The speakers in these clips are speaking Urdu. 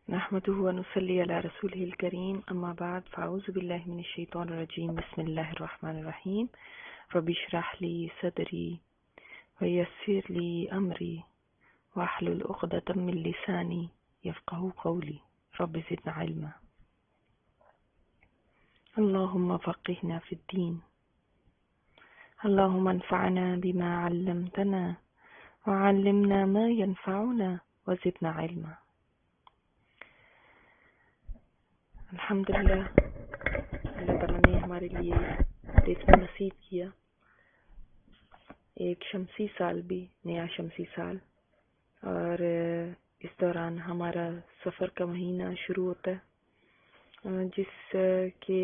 نحمده ونصلي على رسوله الكريم اما بعد فاعوذ بالله من الشيطان الرجيم بسم الله الرحمن الرحيم رب اشرح لي صدري ويسر لي امري واحلل عقدة من لساني يفقهوا قولي رب زدنا علما اللهم فقهنا في الدين اللهم انفعنا بما علمتنا وعلمنا ما ينفعنا وزدنا علما. الحمدللہ اللہ تعالیٰ نے ہمارے لیے دیکھنا نصیب کیا ایک شمسی سال بھی، نیا شمسی سال، اور اس دوران ہمارا سفر کا مہینہ شروع ہوتا ہے، جس کے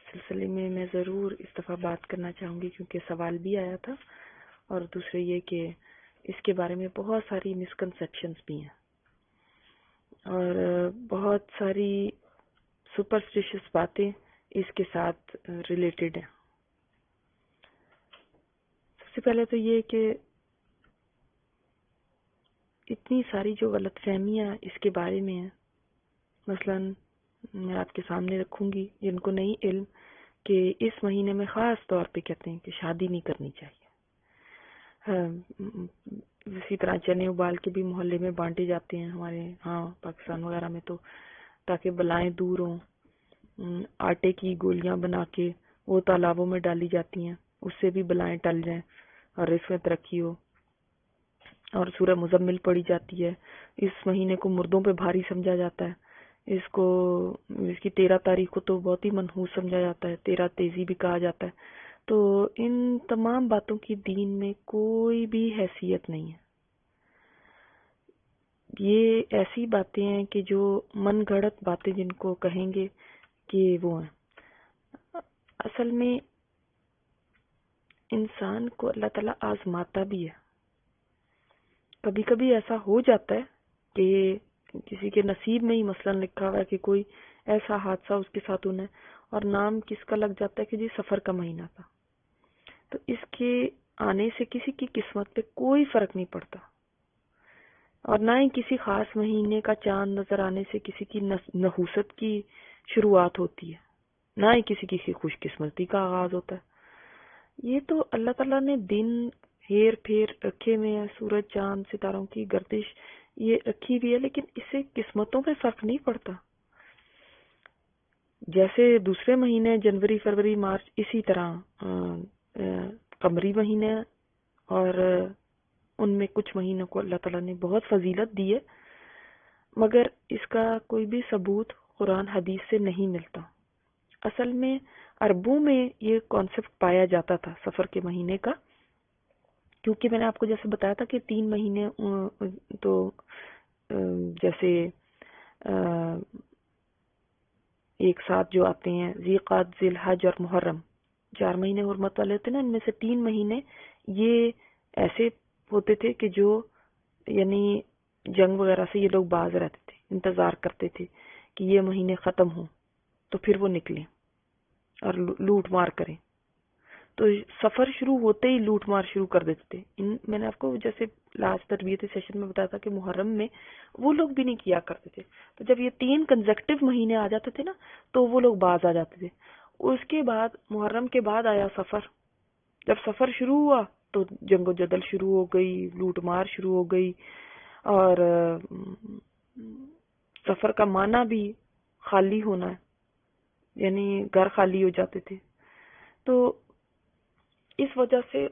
سلسلے میں میں ضرور اس دفعہ بات کرنا چاہوں گی کیونکہ سوال بھی آیا تھا، اور دوسرے یہ کہ اس کے بارے میں بہت ساری مسکنسیپشنز بھی ہیں اور بہت ساری سپرسٹیشس باتیں اس کے ساتھ ریلیٹڈ ہیں۔ سب سے پہلے تو یہ کہ اتنی ساری جو غلط فہمیاں اس کے بارے میں ہیں، مثلا میں آپ کے سامنے رکھوں گی جن کو نہیں علم کہ اس مہینے میں خاص طور پہ کہتے ہیں کہ شادی نہیں کرنی چاہیے۔ اسی طرح چنے ابال کے بھی محلے میں بانٹے جاتے ہیں ہمارے ہاں پاکستان وغیرہ میں، تو تاکہ بلائیں دور ہوں۔ آٹے کی گولیاں بنا کے وہ تالابوں میں ڈالی جاتی ہیں، اس سے بھی بلائیں ٹل جائیں اور رزق میں ترقی ہو۔ اور سورہ مزمل پڑھی جاتی ہے۔ اس مہینے کو مردوں پہ بھاری سمجھا جاتا ہے، اس کی 13 تاریخ کو تو بہت ہی منحوس سمجھا جاتا ہے، 13 تیزی بھی کہا جاتا ہے۔ تو ان تمام باتوں کی دین میں کوئی بھی حیثیت نہیں ہے۔ یہ ایسی باتیں ہیں کہ جو من گھڑت باتیں جن کو کہیں گے کہ وہ ہیں۔ اصل میں انسان کو اللہ تعالیٰ آزماتا بھی ہے۔ کبھی کبھی ایسا ہو جاتا ہے کہ کسی کے نصیب میں ہی مثلا لکھا ہوا ہے کہ کوئی ایسا حادثہ اس کے ساتھ ہونا ہے، اور نام کس کا لگ جاتا ہے کہ جی سفر کا مہینہ تھا، تو اس کے آنے سے کسی کی قسمت پہ کوئی فرق نہیں پڑتا، اور نہ ہی کسی خاص مہینے کا چاند نظر آنے سے کسی کی نحوست کی شروعات ہوتی ہے، نہ ہی کسی کی خوش قسمتی کا آغاز ہوتا ہے۔ یہ تو اللہ تعالیٰ نے دن ہیر پھیر رکھے ہوئے ہیں، سورج چاند ستاروں کی گردش یہ رکھی ہوئی ہے، لیکن اس سے قسمتوں پہ فرق نہیں پڑتا۔ جیسے دوسرے مہینے جنوری فروری مارچ اسی طرح قمری مہینے، اور ان میں کچھ مہینوں کو اللہ تعالیٰ نے بہت فضیلت دی ہے، مگر اس کا کوئی بھی ثبوت قرآن حدیث سے نہیں ملتا۔ اصل میں عربوں میں یہ کانسیپٹ پایا جاتا تھا سفر کے مہینے کا، کیونکہ میں نے آپ کو جیسے بتایا تھا کہ 3 مہینے تو جیسے ایک ساتھ جو آتے ہیں ذی-قعدہ، ذی الحج اور محرم، 4 مہینے حرمت والے ہوتے ہیں نا، ان میں سے 3 مہینے یہ ایسے ہوتے تھے کہ جو یعنی جنگ وغیرہ سے یہ لوگ باز رہتے تھے، انتظار کرتے تھے کہ یہ مہینے ختم ہوں تو پھر وہ نکلیں اور لوٹ مار کریں۔ تو سفر شروع ہوتے ہی لوٹ مار شروع کر دیتے تھے۔ میں نے آپ کو جیسے لاسٹ تربیتی سیشن میں بتایا تھا کہ محرم میں وہ لوگ بھی نہیں کیا کرتے تھے، تو جب یہ 3 کنزیکٹیو مہینے آ جاتے تھے نا تو وہ لوگ باز آ جاتے تھے۔ اس کے بعد محرم کے بعد آیا سفر۔ جب سفر شروع ہوا تو جنگ و جدل شروع ہو گئی، لوٹ مار شروع ہو گئی، اور سفر کا معنی بھی خالی ہونا ہے، یعنی گھر خالی ہو جاتے تھے۔ تو اس وجہ سے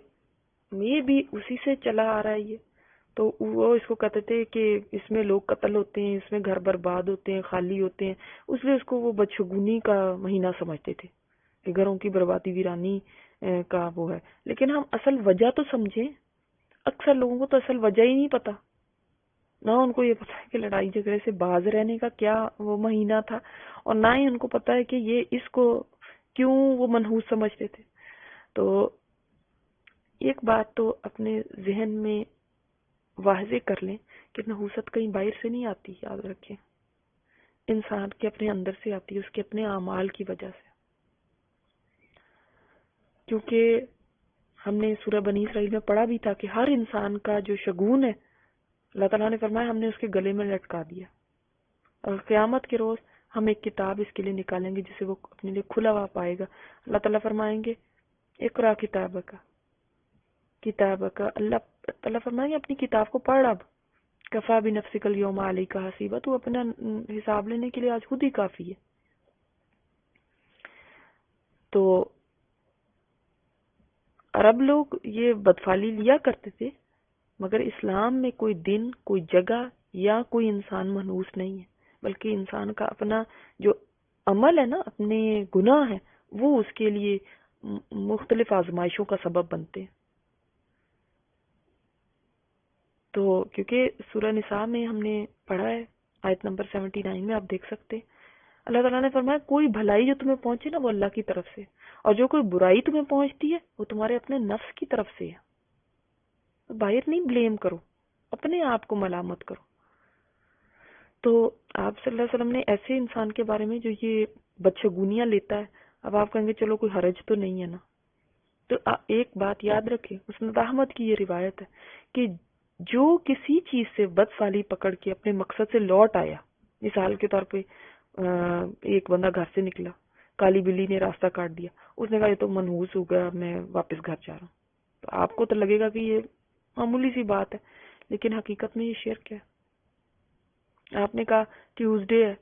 یہ بھی اسی سے چلا آ رہا ہے یہ، تو وہ اس کو کہتے تھے کہ اس میں لوگ قتل ہوتے ہیں، اس میں گھر برباد ہوتے ہیں، خالی ہوتے ہیں، اس لیے اس کو وہ بدشگونی کا مہینہ سمجھتے تھے کہ گھروں کی بربادی ویرانی کا وہ ہے۔ لیکن ہم اصل وجہ تو سمجھیں، اکثر لوگوں کو تو اصل وجہ ہی نہیں پتا، نہ ان کو یہ پتا ہے کہ لڑائی جھگڑے سے باز رہنے کا کیا وہ مہینہ تھا، اور نہ ہی ان کو پتا ہے کہ یہ اس کو کیوں وہ منحوس سمجھتے تھے۔ تو ایک بات تو اپنے ذہن میں واضح کر لیں کہ نحوست کہیں باہر سے نہیں آتی، یاد رکھیں، انسان کے اپنے اندر سے آتی ہے، اس کے اپنے اعمال کی وجہ سے۔ کیونکہ ہم نے سورہ بنی اسرائیل میں پڑھا بھی تھا کہ ہر انسان کا جو شگون ہے اللہ تعالیٰ نے فرمایا ہم نے اس کے گلے میں لٹکا دیا، اور قیامت کے روز ہم ایک کتاب اس کے لیے نکالیں گے جسے وہ اپنے لیے کھلا ہوا پائے گا. اللہ تعالیٰ فرمائیں گے اقرا کتابک اللہ تعالیٰ فرمائیں گے اپنی کتاب کو پڑھ. اب کفا بنفسک الیوم علیک حسیبا، تو اپنا حساب لینے کے لیے آج خود ہی کافی ہے. تو عرب لوگ یہ بدفعلی لیا کرتے تھے، مگر اسلام میں کوئی دن، کوئی جگہ یا کوئی انسان منحوس نہیں ہے، بلکہ انسان کا اپنا جو عمل ہے نا، اپنے گناہ ہیں، وہ اس کے لیے مختلف آزمائشوں کا سبب بنتے ہیں. تو کیونکہ سورہ نساء میں ہم نے پڑھا ہے آیت نمبر 79 میں، آپ دیکھ سکتے ہیں اللہ تعالیٰ نے فرمایا کوئی بھلائی جو تمہیں پہنچے نا وہ اللہ کی طرف سے، اور جو کوئی برائی تمہیں پہنچتی ہے وہ تمہارے اپنے نفس کی طرف سے ہے. باہر نہیں بلیم کرو، اپنے آپ کو ملامت کرو. تو آپ صلی اللہ علیہ وسلم نے ایسے انسان کے بارے میں جو یہ بدشگونیاں لیتا ہے، اب آپ کہیں گے چلو کوئی حرج تو نہیں ہے نا، تو ایک بات یاد رکھیں، مسند احمد کی یہ روایت ہے کہ جو کسی چیز سے بدفعلی پکڑ کے اپنے مقصد سے لوٹ آیا، مثال کے طور پہ ایک بندہ گھر سے نکلا، کالی بلی نے راستہ کاٹ دیا، اس نے کہا یہ تو منحوس ہو گیا، میں واپس گھر جا رہا ہوں. تو آپ کو تو لگے گا کہ یہ معمولی سی بات ہے، لیکن حقیقت میں یہ شرک ہے. آپ نے کہا ٹیوزڈے ہے،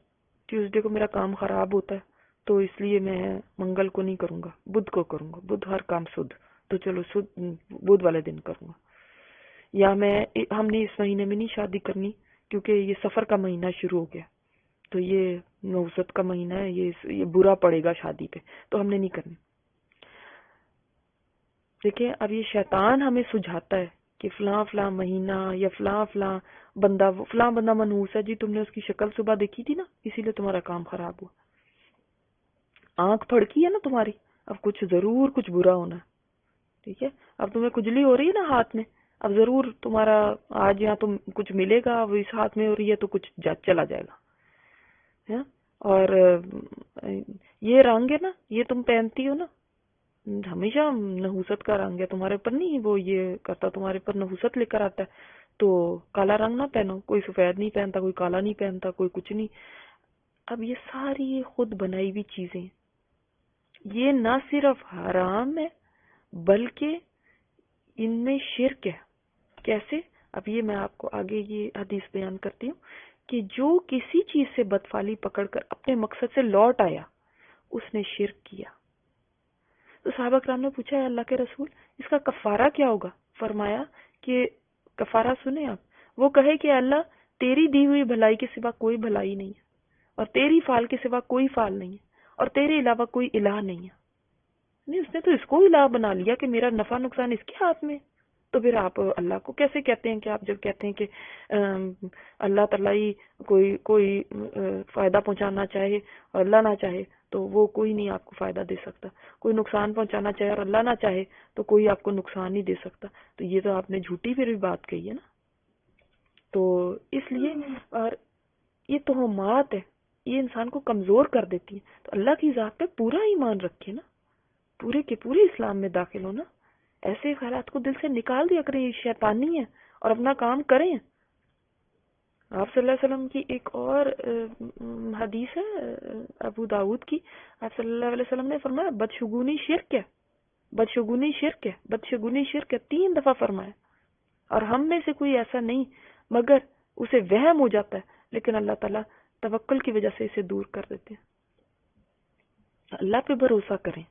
ٹیوزڈے کو میرا کام خراب ہوتا ہے تو اس لیے میں منگل کو نہیں کروں گا، بدھ کو کروں گا، بدھ ہر کام سدھ، تو چلو بدھ والے دن کروں گا. یا ہم نے اس مہینے میں نہیں شادی کرنی کیونکہ یہ سفر کا مہینہ شروع ہو گیا، تو یہ نوزت کا مہینہ ہے، یہ برا پڑے گا شادی پہ، تو ہم نے نہیں کرنی. دیکھیں اب یہ شیطان ہمیں سجھاتا ہے کہ فلاں فلاں مہینہ یا فلاں بندہ منحوس ہے، جی تم نے اس کی شکل صبح دیکھی تھی نا، اسی لیے تمہارا کام خراب ہوا. آنکھ پھڑکی ہے نا تمہاری، اب کچھ برا ہونا ہے. ٹھیک ہے، اب تمہیں کھجلی ہو رہی ہے نا ہاتھ میں، اب ضرور تمہارا آج یہاں تم کچھ ملے گا، اب اس ہاتھ میں ہو رہی ہے تو کچھ چلا جائے گا. اور یہ رنگ ہے نا، یہ تم پہنتی ہو نا، ہمیشہ نحوست کا رنگ ہے تمہارے اوپر، نہیں وہ یہ کرتا تمہارے اوپر نحوست لے کر آتا ہے، تو کالا رنگ نہ پہنو. کوئی سفید نہیں پہنتا، کوئی کالا نہیں پہنتا، کوئی کچھ نہیں. اب یہ ساری خود بنائی ہوئی چیزیں، یہ نہ صرف حرام ہے بلکہ ان میں شرک ہے. کیسے؟ اب یہ میں آپ کو آگے یہ حدیث بیان کرتی ہوں کہ جو کسی چیز سے بدفعلی پکڑ کر اپنے مقصد سے لوٹ آیا اس نے شرک کیا. تو صحابہ کرام نے پوچھا ہے اللہ کے رسول اس کا کفارہ کیا ہوگا؟ فرمایا کہ کفارہ سنیں آپ، وہ کہے کہ اللہ تیری دی ہوئی بھلائی کے سوا کوئی بھلائی نہیں ہے، اور تیری فعل کے سوا کوئی فعل نہیں ہے، اور تیرے علاوہ کوئی الہ نہیں ہے. نہیں، اس نے تو اس کو الہ بنا لیا کہ میرا نفع نقصان اس کے ہاتھ میں. تو پھر آپ اللہ کو کیسے کہتے ہیں کہ آپ جب کہتے ہیں کہ اللہ تعالیٰ ہی کوئی فائدہ پہنچانا چاہے اور اللہ نہ چاہے تو وہ کوئی نہیں آپ کو فائدہ دے سکتا، کوئی نقصان پہنچانا چاہے اور اللہ نہ چاہے تو کوئی آپ کو نقصان نہیں دے سکتا، تو یہ تو آپ نے جھوٹی پھر بھی بات کہی ہے نا. تو اس لیے اور یہ توہمات ہے، یہ انسان کو کمزور کر دیتی ہے. تو اللہ کی ذات پہ پورا ایمان رکھے نا، پورے کے پورے اسلام میں داخل ہونا، ایسے خیالات کو دل سے نکال دیا کریں، یہ شیطانی ہے، اور اپنا کام کریں. آپ صلی اللہ علیہ وسلم کی ایک اور حدیث ہے ابو داؤد کی، آپ صلی اللہ علیہ وسلم نے فرمایا بدشگونی شرک ہے، بدشگونی شرک ہے، بدشگونی شرک ہے، 3 دفعہ فرمایا. اور ہم میں سے کوئی ایسا نہیں مگر اسے وہم ہو جاتا ہے، لیکن اللہ تعالیٰ توکل کی وجہ سے اسے دور کر دیتے ہیں. اللہ پہ بھروسہ کریں.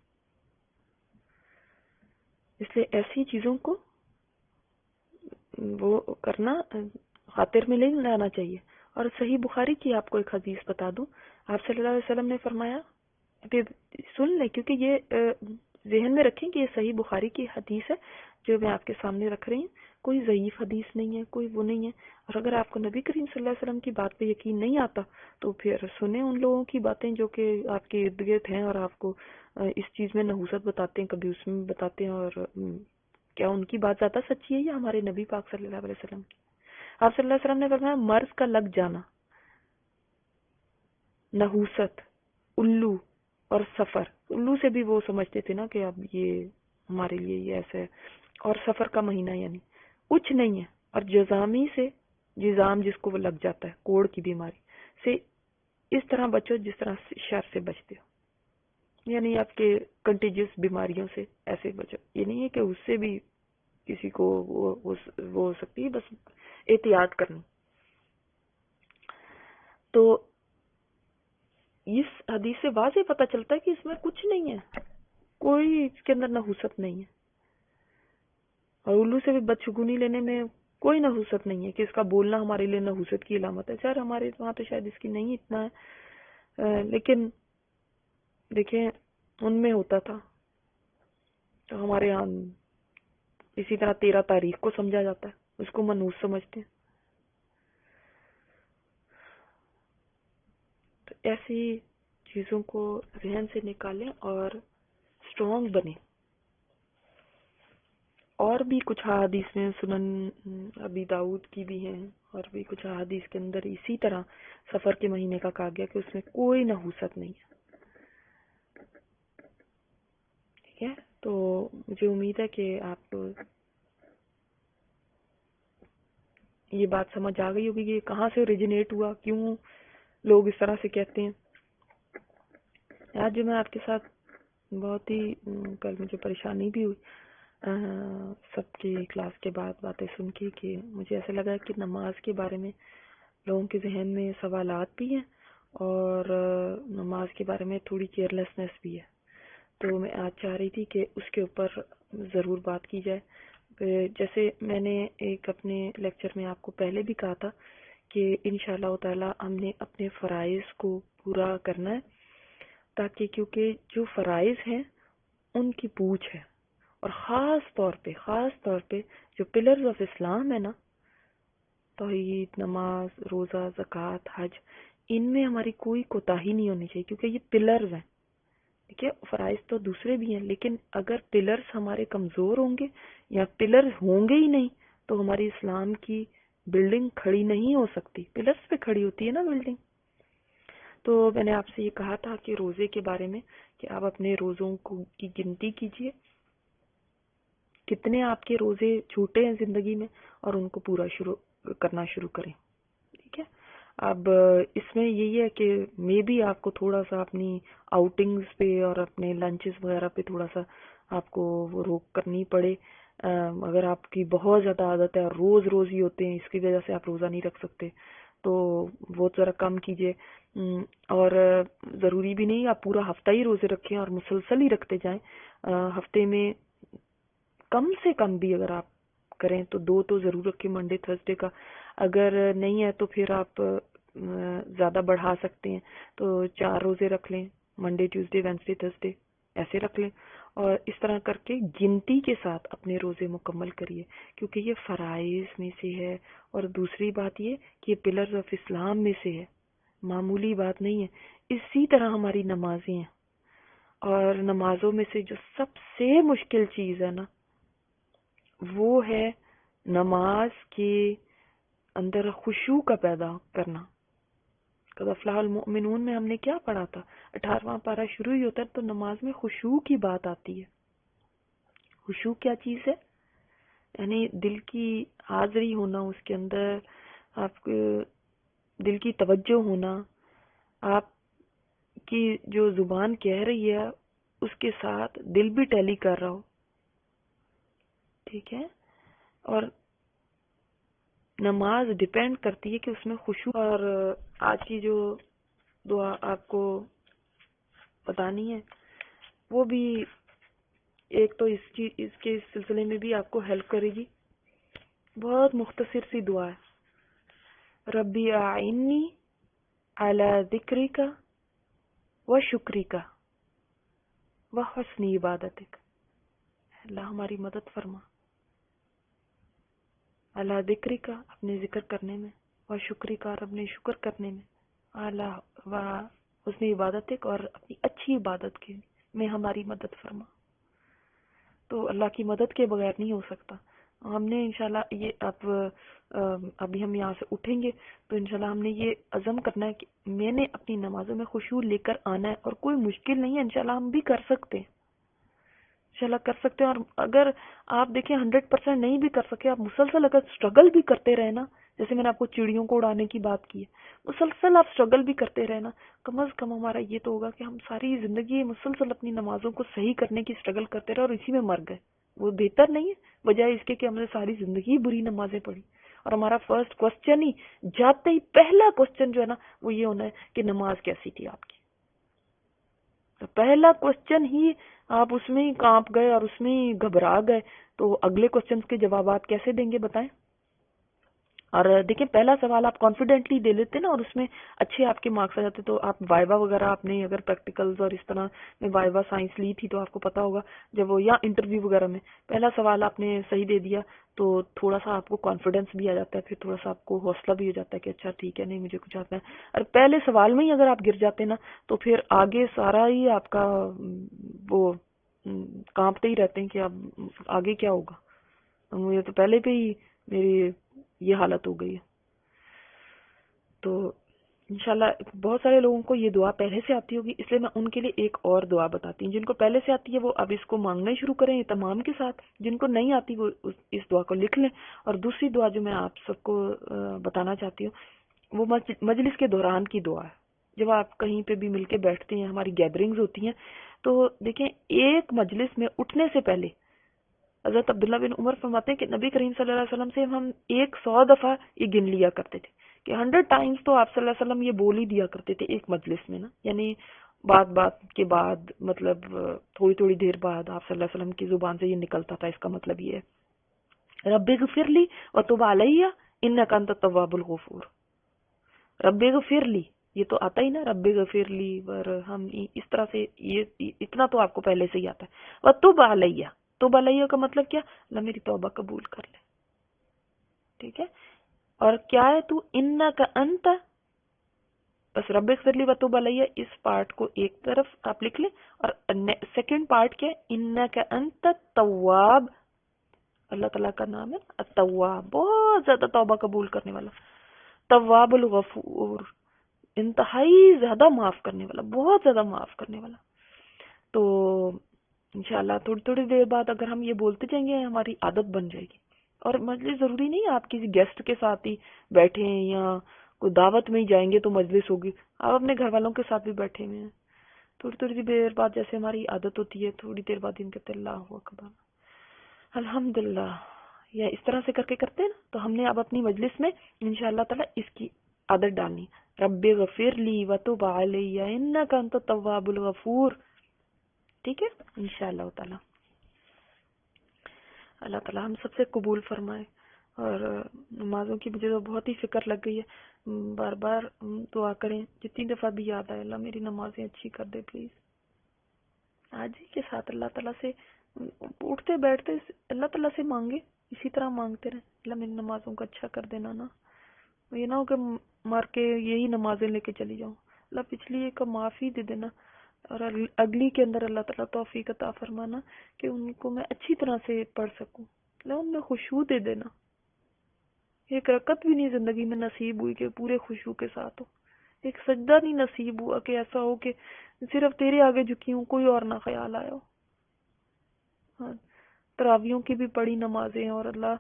اس لیے ایسی چیزوں کو وہ کرنا خاطر میں نہیں لانا چاہیے. اور صحیح بخاری کی آپ کو ایک حدیث بتا دوں، آپ صلی اللہ علیہ وسلم نے فرمایا، سن لیں کیونکہ یہ ذہن میں رکھیں کہ یہ صحیح بخاری کی حدیث ہے جو میں آپ کے سامنے رکھ رہی ہوں، کوئی ضعیف حدیث نہیں ہے، کوئی وہ نہیں ہے. اور اگر آپ کو نبی کریم صلی اللہ علیہ وسلم کی بات پہ یقین نہیں آتا تو پھر سنیں ان لوگوں کی باتیں جو کہ آپ کے ارد گرد ہیں اور آپ کو اس چیز میں نحوست بتاتے ہیں، کبھی اس میں بتاتے ہیں، اور کیا ان کی بات زیادہ سچی ہے یا ہمارے نبی پاک صلی اللہ علیہ وسلم کی؟ آپ صلی اللہ علیہ وسلم نے فرمایا مرض کا لگ جانا، نحوست، الو اور سفر. الو سے بھی وہ سمجھتے تھے نا کہ اب یہ ہمارے لیے یہ ایسا ہے، اور سفر کا مہینہ یعنی کچھ نہیں ہے. اور جزامی سے، جزام جس کو وہ لگ جاتا ہے، کوڑ کی بیماری سے اس طرح بچو جس طرح شر سے بچتے ہو، یعنی آپ کے کنٹیجیس بیماریوں سے ایسے بچو. یہ نہیں ہے کہ اس سے بھی کسی کو وہ ہو سکتی ہے، بس احتیاط کرنی. تو اس حدیث سے واضح پتہ چلتا ہے کہ اس میں کچھ نہیں ہے، کوئی اس کے اندر نحوست نہیں ہے، اور الو سے بھی بدشگونی لینے میں کوئی نحوست نہیں ہے کہ اس کا بولنا ہمارے لیے نحوست کی علامت ہے. خیر ہمارے وہاں تو شاید اس کی نہیں اتنا ہے، لیکن دیکھیں ان میں ہوتا تھا. تو ہمارے یہاں اسی طرح 13 تاریخ کو سمجھا جاتا ہے، اس کو منحوس سمجھتے ہیں. تو ایسی چیزوں کو ذہن سے نکالیں اور اسٹرانگ بنیں. اور بھی کچھ احادیث میں سنن ابی داؤد کی بھی ہیں، اور بھی کچھ احادیث کے اندر اسی طرح سفر کے مہینے کا کہا گیا کہ اس میں کوئی نحوست نہیں ہے. ٹھیک ہے، تو مجھے امید ہے کہ آپ یہ بات سمجھ آ گئی ہوگی کہ کہاں سے اوریجنیٹ ہوا، کیوں لوگ اس طرح سے کہتے ہیں. آج جو میں آپ کے ساتھ بہت ہی کل مجھے پریشانی بھی ہوئی سب کی کلاس کے بعد باتیں سن کے، کہ مجھے ایسا لگا کہ نماز کے بارے میں لوگوں کے ذہن میں سوالات بھی ہیں اور نماز کے بارے میں تھوڑی کیئرلیسنس بھی ہے. تو میں آج چاہ رہی تھی کہ اس کے اوپر ضرور بات کی جائے. جیسے میں نے ایک اپنے لیکچر میں آپ کو پہلے بھی کہا تھا کہ انشاءاللہ تعالی ہم نے اپنے فرائض کو پورا کرنا ہے، تاکہ کیونکہ جو فرائض ہیں ان کی پوچھ ہے، اور خاص طور پہ جو پلرز آف اسلام ہے نا، توحید، نماز، روزہ، زکوٰۃ، حج، ان میں ہماری کوئی کوتاہی نہیں ہونی چاہیے، کیونکہ یہ پلرز ہیں. ٹھیک ہے، فرائض تو دوسرے بھی ہیں، لیکن اگر پلرز ہمارے کمزور ہوں گے یا پلرز ہوں گے ہی نہیں تو ہماری اسلام کی بلڈنگ کھڑی نہیں ہو سکتی. پلرز پہ کھڑی ہوتی ہے نا بلڈنگ. تو میں نے آپ سے یہ کہا تھا کہ روزے کے بارے میں کہ آپ اپنے روزوں کی گنتی کیجئے، کتنے آپ کے روزے چھوٹے ہیں زندگی میں، اور ان کو پورا کرنا شروع کریں. ٹھیک ہے، اب اس میں یہی ہے کہ میں بھی آپ کو تھوڑا سا اپنی آؤٹنگز پہ اور اپنے لنچز وغیرہ پہ تھوڑا سا آپ کو وہ روک کرنی پڑے. اگر آپ کی بہت زیادہ عادت ہے اور روز ہی ہوتے ہیں، اس کی وجہ سے آپ روزہ نہیں رکھ سکتے، تو وہ ذرا کم کیجئے. اور ضروری بھی نہیں آپ پورا ہفتہ ہی روزے رکھیں اور مسلسل ہی رکھتے جائیں. ہفتے میں کم سے کم بھی اگر آپ کریں تو 2 تو ضرور رکھیں، منڈے تھرسڈے کا. اگر نہیں ہے تو پھر آپ زیادہ بڑھا سکتے ہیں، تو 4 روزے رکھ لیں، منڈے ٹیوزڈے وینسڈے تھرسڈے ایسے رکھ لیں، اور اس طرح کر کے گنتی کے ساتھ اپنے روزے مکمل کریے، کیونکہ یہ فرائض میں سے ہے. اور دوسری بات یہ کہ یہ پلرز آف اسلام میں سے ہے، معمولی بات نہیں ہے. اسی طرح ہماری نمازیں ہیں، اور نمازوں میں سے جو سب سے مشکل چیز ہے نا، وہ ہے نماز کے اندر خشوع کا پیدا کرنا. قد افلح المؤمنون میں ہم نے کیا پڑھا تھا؟ 18واں پارہ شروع ہی ہوتا ہے تو نماز میں خشوع کی بات آتی ہے. خشوع کیا چیز ہے؟ یعنی دل کی حاضری ہونا، اس کے اندر آپ کو دل کی توجہ ہونا، آپ کی جو زبان کہہ رہی ہے اس کے ساتھ دل بھی ٹیلی کر رہا ہو. ٹھیک ہے، اور نماز ڈیپینڈ کرتی ہے کہ اس میں خشوع. اور آج کی جو دعا آپ کو بتانی ہے وہ بھی ایک تو اس کے سلسلے میں بھی آپ کو ہیلپ کرے گی. بہت مختصر سی دعا ہے، ربی اعنی علی ذکرک و شکرک و حسن عبادتک. اللہ ہماری مدد فرما، اللہ ذکری کا اپنے ذکر کرنے میں، و شکری کا اور اپنے شکر کرنے میں، اللہ و حسن عبادت اور اپنی اچھی عبادت کے میں ہماری مدد فرما. تو اللہ کی مدد کے بغیر نہیں ہو سکتا. ہم نے انشاءاللہ یہ ابھی ہم یہاں سے اٹھیں گے تو انشاءاللہ ہم نے یہ عزم کرنا ہے کہ میں نے اپنی نمازوں میں خشوع لے کر آنا ہے، اور کوئی مشکل نہیں ہے، انشاءاللہ ہم بھی کر سکتے ہیں، انشاءاللہ کر سکتے ہیں. اور اگر آپ دیکھیں 100% نہیں بھی کر سکے، آپ مسلسل اگر اسٹرگل بھی کرتے رہے نا، جیسے میں نے آپ کو چڑیوں کو اڑانے کی بات کی ہے، مسلسل آپ اسٹرگل بھی کرتے رہے نا، کم از کم ہمارا یہ تو ہوگا کہ ہم ساری زندگی مسلسل اپنی نمازوں کو صحیح کرنے کی اسٹرگل کرتے رہے اور اسی میں مر گئے، وہ بہتر نہیں ہے بجائے اس کے کہ ہم نے ساری زندگی بری نمازیں پڑھی؟ اور ہمارا فرسٹ کوسچن ہی جاتے ہی پہلا کوسچن جو ہے نا وہ یہ ہونا ہے کہ نماز کیسی تھی آپ کی. تو پہلا کوسچن ہی آپ اس میں ہی کانپ گئے اور اس میں ہی گھبرا گئے تو اگلے کوسچنز کے جوابات کیسے دیں گے بتائیں؟ اور دیکھیں پہلا سوال آپ کانفیڈنٹلی دے لیتے نا اور اس میں اچھے آپ کے مارکس آ جاتے. تو آپ وائوا وغیرہ آپ نے اگر پریکٹیکلز اور اس طرح میں وائوا سائنس لی تھی تو آپ کو پتا ہوگا جب وہ یا انٹرویو وغیرہ میں پہلا سوال آپ نے صحیح دے دیا تو تھوڑا سا آپ کو کانفیڈنس بھی آ جاتا ہے، پھر تھوڑا سا آپ کو حوصلہ بھی ہو جاتا ہے کہ اچھا ٹھیک ہے نہیں مجھے کچھ آتا ہے. اور پہلے سوال میں ہی اگر آپ گر جاتے نا تو پھر آگے سارا ہی آپ کا وہ کانپتے ہی رہتے ہیں کہ اب آگے کیا ہوگا. مجھے تو پہلے پہ ہی میری یہ حالت ہو گئی ہے. تو انشاءاللہ بہت سارے لوگوں کو یہ دعا پہلے سے آتی ہوگی، اس لیے میں ان کے لیے ایک اور دعا بتاتی ہوں. جن کو پہلے سے آتی ہے وہ اب اس کو مانگنا شروع کریں اہتمام کے ساتھ، جن کو نہیں آتی وہ اس دعا کو لکھ لیں. اور دوسری دعا جو میں آپ سب کو بتانا چاہتی ہوں وہ مجلس کے دوران کی دعا ہے. جب آپ کہیں پہ بھی مل کے بیٹھتے ہیں، ہماری گیدرنگز ہوتی ہیں، تو دیکھیں ایک مجلس میں اٹھنے سے پہلے حضرت عبداللہ بن عمر فرماتے ہیں کہ نبی کریم صلی اللہ علیہ وسلم سے ہم 100 دفعہ یہ گن لیا کرتے تھے کہ 100 ٹائمز تو آپ صلی اللہ علیہ وسلم یہ بول ہی دیا کرتے تھے ایک مجلس میں نا، یعنی بات کے بعد مطلب تھوڑی تھوڑی دیر بعد آپ صلی اللہ علیہ وسلم کی زبان سے یہ نکلتا تھا. اس کا مطلب یہ ہے رب اغفر لی وتب علیہ انک انت التواب الغفور. رب اغفر لی یہ تو آتا ہی نا، رب اغفر لی، اور ہم اس طرح سے یہ اتنا تو آپ کو پہلے سے ہی آتا ہے. وتب علیہ، توبہ علیہ کا مطلب کیا؟ اللہ میری توبہ قبول کر لے. ٹھیک ہے، اور کیا ہے تو انک انت، بس رب اغفر لی وتوب علیہ اس پارٹ کو ایک طرف آپ لکھ لیں. اور سیکنڈ پارٹ کیا ہے؟ انک انت التواب، اللہ تعالیٰ کا نام ہے التواب، بہت زیادہ توبہ قبول کرنے والا. تواب الغفور، انتہائی زیادہ معاف کرنے والا، بہت زیادہ معاف کرنے والا. تو انشاءاللہ تھوڑی تھوڑی دیر بعد اگر ہم یہ بولتے جائیں گے ہماری عادت بن جائے گی. اور مجلس ضروری نہیں آپ کسی گیسٹ کے ساتھ ہی بیٹھے ہیں یا کوئی دعوت میں ہی جائیں گے تو مجلس ہوگی، آپ اپنے گھر والوں کے ساتھ بھی بیٹھے ہوئے ہیں، تھوڑی تھوڑی دیر بعد جیسے ہماری عادت ہوتی ہے تھوڑی دیر بعد ان کہتے اللہ اکبر الحمدللہ، یا اس طرح سے کر کے کرتے ہیں نا، تو ہم نے اب اپنی مجلس میں انشاءاللہ تعالی اس کی عادت ڈالنی. رب غفر لی وتب علیہ انک انت التواب الغفور. ٹھیک ہے انشاءاللہ تعالی اللہ تعالی ہم سب سے قبول فرمائے. اور نمازوں کی مجھے تو بہت ہی فکر لگ گئی ہے، بار بار دعا کریں جتنی دفعہ بھی یاد آئے اللہ میری نمازیں اچھی کر دے پلیز. آج ہی کے ساتھ اللہ تعالیٰ سے اٹھتے بیٹھتے اللہ تعالیٰ سے مانگے، اسی طرح مانگتے رہیں اللہ میری نمازوں کو اچھا کر دینا نا. یہ نہ ہو کہ مار کے یہی نمازیں لے کے چلی جاؤں، اللہ پچھلی ایک کا معافی دے دینا اور اگلی کے اندر اللہ تعالیٰ توفیق عطا فرمانا کہ ان کو میں اچھی طرح سے پڑھ سکوں. اللہ ان میں خشوع دے دینا. ایک رکعت بھی نہیں زندگی میں نصیب ہوئی کہ پورے خشوع کے ساتھ ہو، ایک سجدہ نہیں نصیب ہوا کہ ایسا ہو کہ صرف تیرے آگے جھکی ہوں کوئی اور نہ خیال آیا ہو. ہاں، تراویوں کی بھی پڑھی نمازیں اور اللہ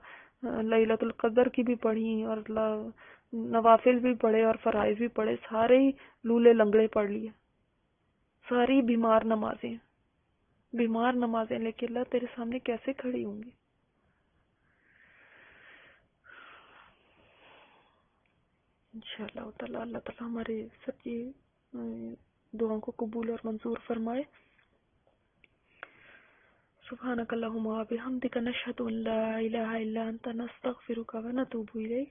لیلۃ القدر کی بھی پڑھی اور اللہ نوافل بھی پڑھے اور فرائض بھی پڑھے، سارے ہی لولے لنگڑے پڑھ لیے، ساری بیمار نمازیں لے کے اللہ تیرے سامنے کیسے کھڑی ہوں گی. انشاءاللہ تعالی اللہ تعالی ہمارے سب کی دعاؤں کو قبول اور منظور فرمائے. سبحانک اللہم و بحمدک نشہد ان لا الہ الا انت نستغفرک و نتوب الیک.